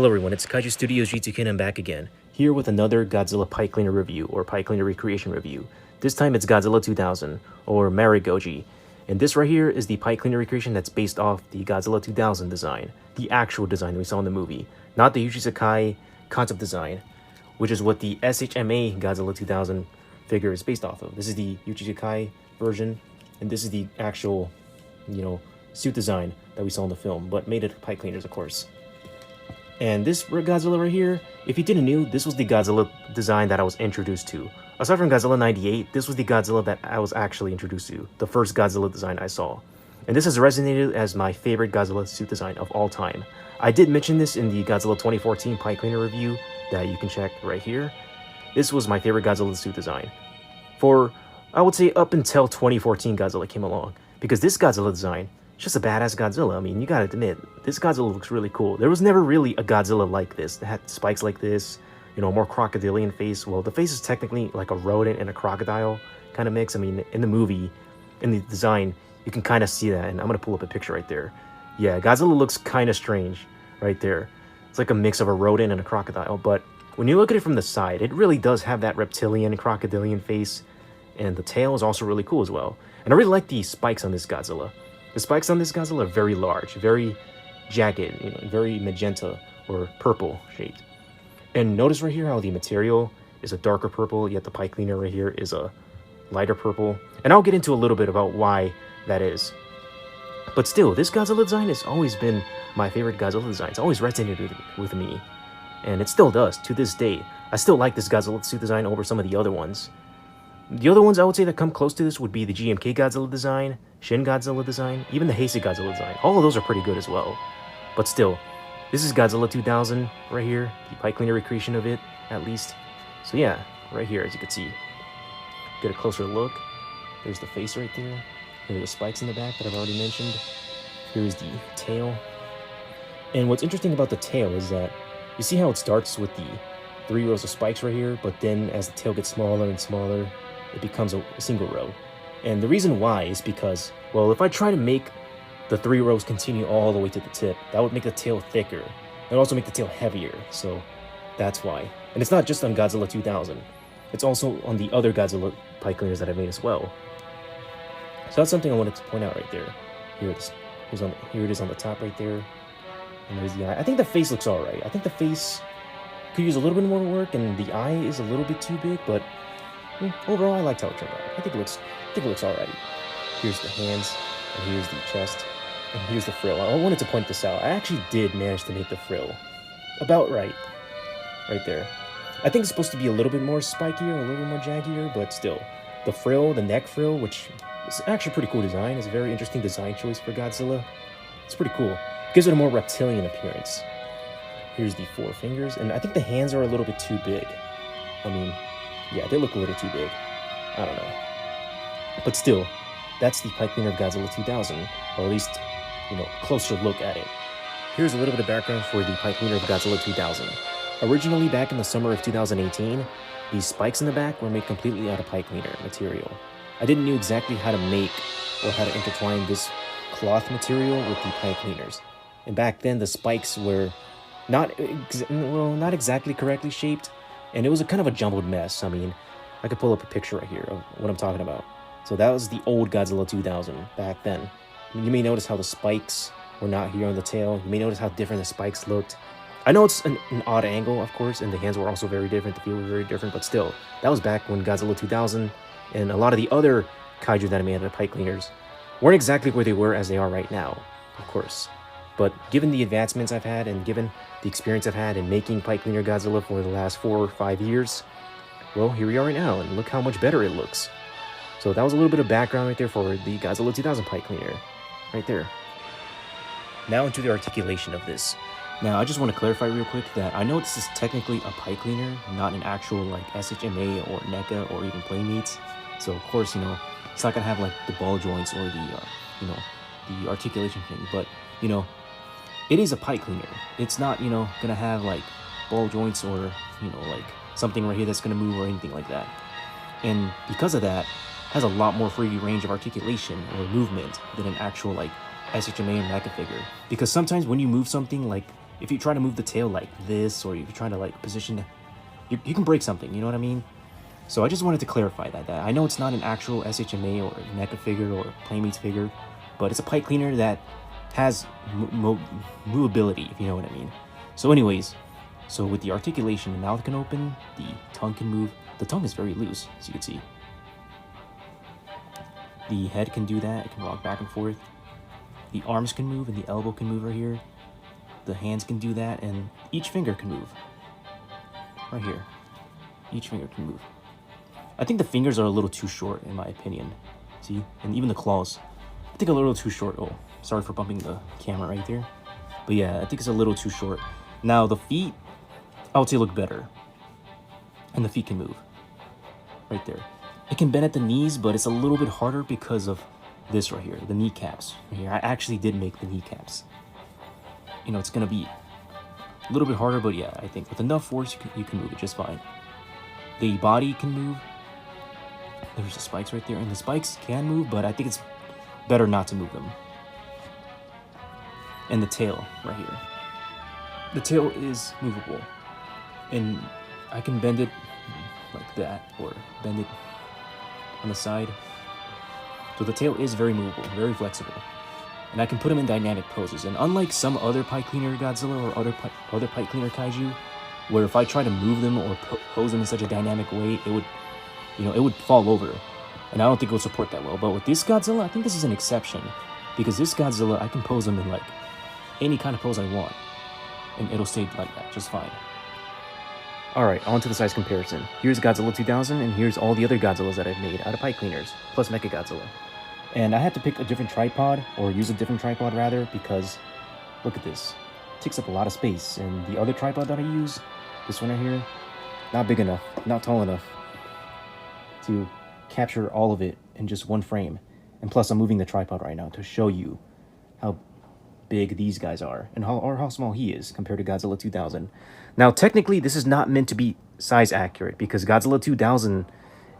Hello everyone, it's Kaiju Studios G2K and I'm back again, here with another Godzilla Pipe Cleaner review, or Pipe Cleaner recreation review. This time it's Godzilla 2000, or MireGoji. And this right here is the Pipe Cleaner recreation that's based off the Godzilla 2000 design, the actual design that we saw in the movie, not the Ugasanie concept design, which is what the SHMA Godzilla 2000 figure is based off of. This is the Ugasanie version, and this is the actual, suit design that we saw in the film, but made it pipe cleaners, of course. And this Godzilla right here, if you didn't know, this was the Godzilla design that I was introduced to. Aside from Godzilla 98, this was the Godzilla that I was actually introduced to, the first Godzilla design I saw. And this has resonated as my favorite Godzilla suit design of all time. I did mention this in the Godzilla 2014 Pipe Cleaner review that you can check right here. This was my favorite Godzilla suit design for, I would say, up until 2014 Godzilla came along. Because this Godzilla design, just a badass Godzilla. I mean, you gotta admit, this Godzilla looks really cool. There was never really a Godzilla like this that had spikes like this, more crocodilian face. Well, the face is technically like a rodent and a crocodile kind of mix. I mean, in the movie, in the design, you can kind of see that, and I'm gonna pull up a picture right there. Yeah, Godzilla looks kind of strange right there. It's like a mix of a rodent and a crocodile, but when you look at it from the side, it really does have that reptilian and crocodilian face, and the tail is also really cool as well. And I really like the spikes on this Godzilla. The spikes on this Godzilla are very large, very jagged, very magenta or purple shaped. And notice right here how the material is a darker purple, yet the pipe cleaner right here is a lighter purple. And I'll get into a little bit about why that is. But still, this Godzilla design has always been my favorite Godzilla design. It's always resonated with me. And it still does, to this day. I still like this Godzilla suit design over some of the other ones. The other ones I would say that come close to this would be the GMK Godzilla design, Shin Godzilla design, even the Heisei Godzilla design. All of those are pretty good as well. But still, this is Godzilla 2000 right here, the pipe cleaner recreation of it, at least. So yeah, right here, as you can see. Get a closer look. There's the face right there. Here are the spikes in the back that I've already mentioned. Here's the tail. And what's interesting about the tail is that you see how it starts with the 3 rows of spikes right here, but then as the tail gets smaller and smaller, it becomes a single row. And the reason why is because, well, if I try to make the 3 rows continue all the way to the tip, that would make the tail thicker. It would also make the tail heavier, so that's why. And it's not just on Godzilla 2000. It's also on the other Godzilla pipe cleaners that I've made as well. So that's something I wanted to point out right there. Here it is on the top right there. And there's the eye. I think the face looks alright. I think the face could use a little bit more work, and the eye is a little bit too big, but overall, I liked how it turned out. I think it looks alright. Here's the hands, and here's the chest, and here's the frill. I wanted to point this out. I actually did manage to make the frill about right there. I think it's supposed to be a little bit more spikier, a little bit more jaggier, but still, the frill, the neck frill, which is actually a pretty cool design. It's a very interesting design choice for Godzilla. It's pretty cool. It gives it a more reptilian appearance. Here's the 4 fingers, and I think the hands are a little bit too big. I mean, yeah, they look a little too big. I don't know. But still, that's the pipe cleaner of Godzilla 2000, or at least, closer look at it. Here's a little bit of background for the pipe cleaner of Godzilla 2000. Originally, back in the summer of 2018, these spikes in the back were made completely out of pipe cleaner material. I didn't know exactly how to make or how to intertwine this cloth material with the pipe cleaners. And back then, the spikes were not exactly correctly shaped, and it was a kind of a jumbled mess. I mean, I could pull up a picture right here of what I'm talking about. So that was the old Godzilla 2000 back then. You may notice how the spikes were not here on the tail. You may notice how different the spikes looked. I know it's an odd angle, of course, and the hands were also very different, the feel was very different, but still, that was back when Godzilla 2000 and a lot of the other kaiju that I made out of pipe cleaners weren't exactly where they were as they are right now, of course. But given the advancements I've had and given the experience I've had in making pipe cleaner Godzilla for the last 4 or 5 years, well, here we are right now, and look how much better it looks. So that was a little bit of background right there for the Godzilla 2000 pipe cleaner, right there. Now into the articulation of this. Now, I just want to clarify real quick that I know this is technically a pipe cleaner, not an actual like SHMA or NECA or even Playmates. So of course, it's not gonna have like the ball joints or the articulation thing, but it is a pipe cleaner. It's not, gonna have like ball joints or, like something right here that's gonna move or anything like that. And because of that, it has a lot more free range of articulation or movement than an actual like SHMA and NECA figure. Because sometimes when you move something like if you try to move the tail like this, or if you try to like position, you can break something, you know what I mean? So I just wanted to clarify that I know it's not an actual SHMA or NECA figure or Playmates figure, but it's a pipe cleaner that has movability, if you know what I mean. So anyways, so with the articulation, the mouth can open, the tongue can move. The tongue is very loose, as you can see. The head can do that, it can rock back and forth. The arms can move and the elbow can move right here. The hands can do that, and each finger can move. Right here. Each finger can move. I think the fingers are a little too short, in my opinion. See? And even the claws. I think a little too short. Oh, sorry for bumping the camera right there. But yeah, I think it's a little too short. Now, the feet, I would say look better. And the feet can move. Right there. It can bend at the knees, but it's a little bit harder because of this right here. The kneecaps. Right here. I actually did make the kneecaps. You know, it's going to be a little bit harder, but yeah, I think with enough force, you can move it just fine. The body can move. There's the spikes right there, and the spikes can move, but I think it's better not to move them. And the tail right here. The tail is movable, and I can bend it like that, or bend it on the side. So the tail is very movable, very flexible. And I can put them in dynamic poses. And unlike some other pipe cleaner Godzilla or other pipe cleaner Kaiju, where if I try to move them or pose them in such a dynamic way, it would, you know, it would fall over. And I don't think it would support that well. But with this Godzilla, I think this is an exception. Because this Godzilla, I can pose them in like any kind of pose I want. And it'll stay like that, just fine. Alright, on to the size comparison. Here's Godzilla 2000, and here's all the other Godzillas that I've made out of pipe cleaners, plus Mechagodzilla. And I had to pick a different tripod, or use a different tripod rather, because look at this. It takes up a lot of space, and the other tripod that I use, this one right here, not big enough, not tall enough to capture all of it in just one frame. And plus I'm moving the tripod right now to show you how big these guys are, and how small he is compared to Godzilla 2000. Now technically this is not meant to be size accurate, because Godzilla 2000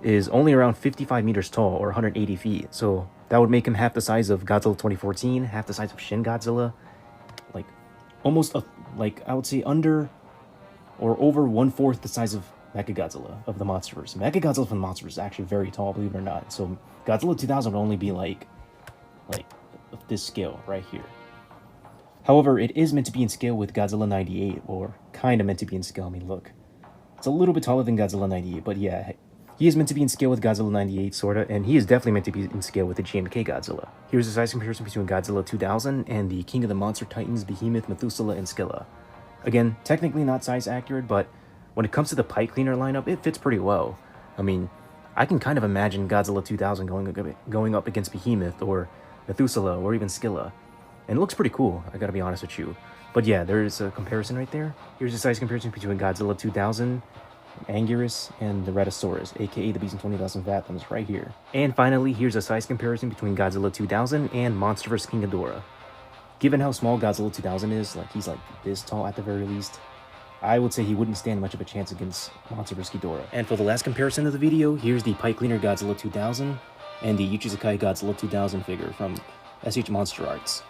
is only around 55 meters tall, or 180 feet, so that would make him half the size of Godzilla 2014, half the size of Shin Godzilla, like almost like I would say under or over 1/4 the size of Megagodzilla of the Monsterverse. Megagodzilla from the Monsterverse is actually very tall, believe it or not. So Godzilla 2000 would only be like of this scale right here. However, it is meant to be in scale with Godzilla 98, or kind of meant to be in scale. I mean, look, it's a little bit taller than Godzilla 98, but yeah. He is meant to be in scale with Godzilla 98, sorta, and he is definitely meant to be in scale with the GMK Godzilla. Here's a size comparison between Godzilla 2000 and the King of the Monster Titans, Behemoth, Methuselah, and Scylla. Again, technically not size accurate, but when it comes to the pipe cleaner lineup, it fits pretty well. I mean, I can kind of imagine Godzilla 2000 going up against Behemoth, or Methuselah, or even Scylla. And it looks pretty cool, I gotta be honest with you. But yeah, there's a comparison right there. Here's a size comparison between Godzilla 2000, Anguirus, and the Rhedosaurus, aka the Beast in 20,000 Fathoms, right here. And finally, here's a size comparison between Godzilla 2000 and Monsterverse King Ghidorah. Given how small Godzilla 2000 is, like he's like this tall at the very least, I would say he wouldn't stand much of a chance against Monsterverse Ghidorah. And for the last comparison of the video, here's the pipe cleaner Godzilla 2000 and the Uchisakai Godzilla 2000 figure from SH Monster Arts.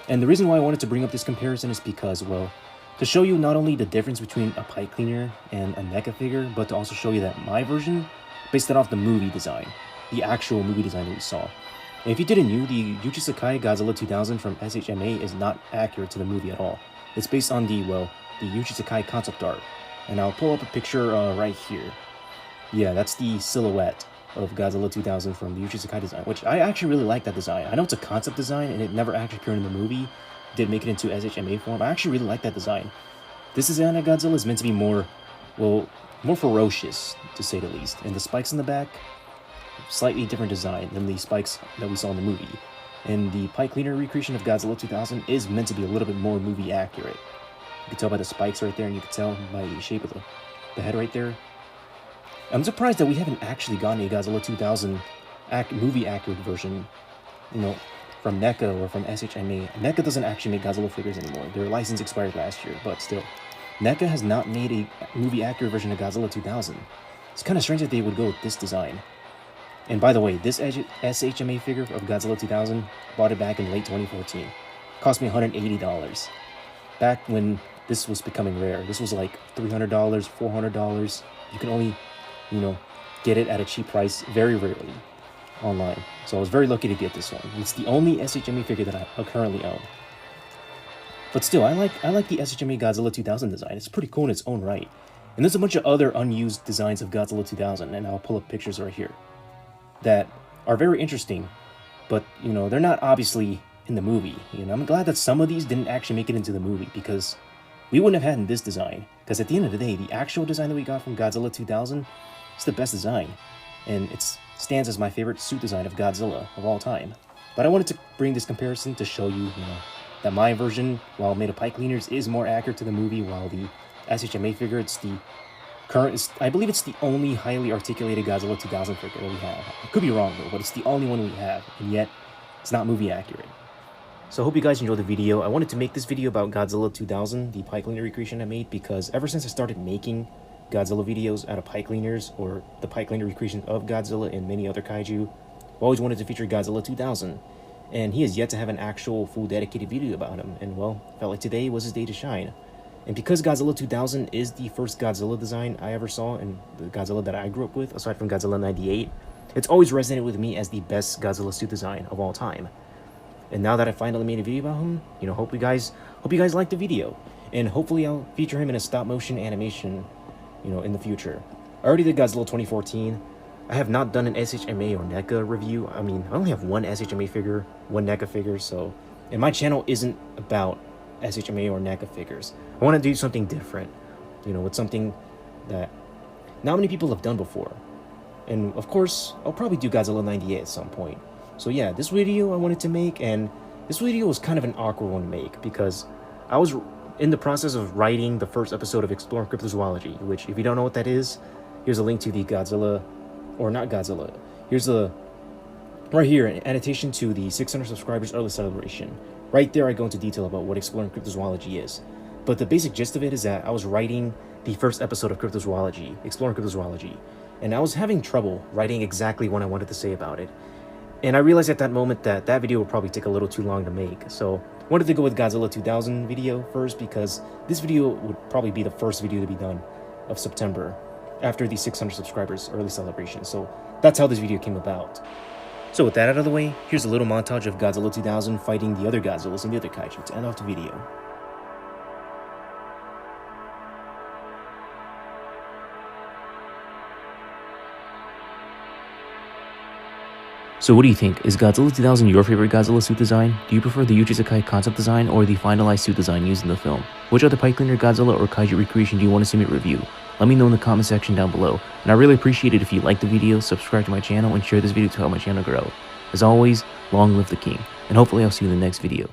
And the reason why I wanted to bring up this comparison is because, well, to show you not only the difference between a pipe cleaner and a NECA figure, but to also show you that my version based it off the movie design, the actual movie design that we saw. And if you didn't know, the Uchisakai Godzilla 2000 from SHMA is not accurate to the movie at all. It's based on the Uchisakai concept art. And I'll pull up a picture right here. Yeah, that's the silhouette of Godzilla 2000 from the Uchisakai design, which I actually really like that design. I know it's a concept design and it never actually appeared in the movie. Did make it into SHMA form. I actually really like that design. This design of Godzilla is meant to be more ferocious, to say the least. And the spikes in the back, slightly different design than the spikes that we saw in the movie. And the pipe cleaner recreation of Godzilla 2000 is meant to be a little bit more movie accurate. You can tell by the spikes right there, and you can tell by the shape of the head right there. I'm surprised that we haven't actually gotten a Godzilla 2000 movie accurate version, you know, from NECA or from SHMA. NECA doesn't actually make Godzilla figures anymore. Their license expired last year, but still. NECA has not made a movie-accurate version of Godzilla 2000. It's kind of strange that they would go with this design. And by the way, this SHMA figure of Godzilla 2000, bought it back in late 2014. Cost me $180. Back when this was becoming rare. This was like $300, $400. You can only, you know, get it at a cheap price very rarely online. So I was very lucky to get this one. It's the only SHMA figure that I currently own. But still, I like the SHMA Godzilla 2000 design. It's pretty cool in its own right. And there's a bunch of other unused designs of Godzilla 2000, and I'll pull up pictures right here, that are very interesting, but, you know, they're not obviously in the movie. You know, I'm glad that some of these didn't actually make it into the movie, because we wouldn't have had this design. Because at the end of the day, the actual design that we got from Godzilla 2000 is the best design, and it stands as my favorite suit design of Godzilla of all time. But I wanted to bring this comparison to show you, that my version, while made of pipe cleaners, is more accurate to the movie, while the SHMA figure, it's the current, I believe it's the only highly articulated Godzilla 2000 figure that we have. I could be wrong though, but it's the only one we have, and yet it's not movie accurate. So I hope you guys enjoyed the video. I wanted to make this video about Godzilla 2000, the pipe cleaner recreation I made, because ever since I started making Godzilla videos out of pipe cleaners, or the pipe cleaner recreation of Godzilla and many other kaiju, I've always wanted to feature Godzilla 2000. And he has yet to have an actual full dedicated video about him, and well, felt like today was his day to shine. And because Godzilla 2000 is the first Godzilla design I ever saw, and the Godzilla that I grew up with, aside from Godzilla 98, it's always resonated with me as the best Godzilla suit design of all time. And now that I finally made a video about him, hope you guys liked the video, and hopefully I'll feature him in a stop motion animation, in the future. I already did Godzilla 2014. I have not done an SHMA or NECA review. I mean, I only have one SHMA figure, one NECA figure, and my channel isn't about SHMA or NECA figures. I want to do something different, with something that not many people have done before. And of course, I'll probably do Godzilla 98 at some point. So yeah, this video I wanted to make, and this video was kind of an awkward one to make, because I was in the process of writing the first episode of Exploring Cryptozoology, which, if you don't know what that is, here's a link to the Godzilla, or not Godzilla, here's a, right here, an annotation to the 600 subscribers early celebration. Right there I go into detail about what Exploring Cryptozoology is. But the basic gist of it is that I was writing the first episode of Cryptozoology, Exploring Cryptozoology, and I was having trouble writing exactly what I wanted to say about it. And I realized at that moment that that video would probably take a little too long to make, so I wanted to go with Godzilla 2000 video first, because this video would probably be the first video to be done of September, after the 600 subscribers early celebration. So that's how this video came about. So with that out of the way, here's a little montage of Godzilla 2000 fighting the other Godzillas and the other Kaiju to end off the video. So what do you think? Is Godzilla 2000 your favorite Godzilla suit design? Do you prefer the Ugasanie concept design or the finalized suit design used in the film? Which other pipe cleaner Godzilla or Kaiju recreation do you want to see me review? Let me know in the comment section down below, and I really appreciate it if you like the video, subscribe to my channel, and share this video to help my channel grow. As always, long live the king, and hopefully I'll see you in the next video.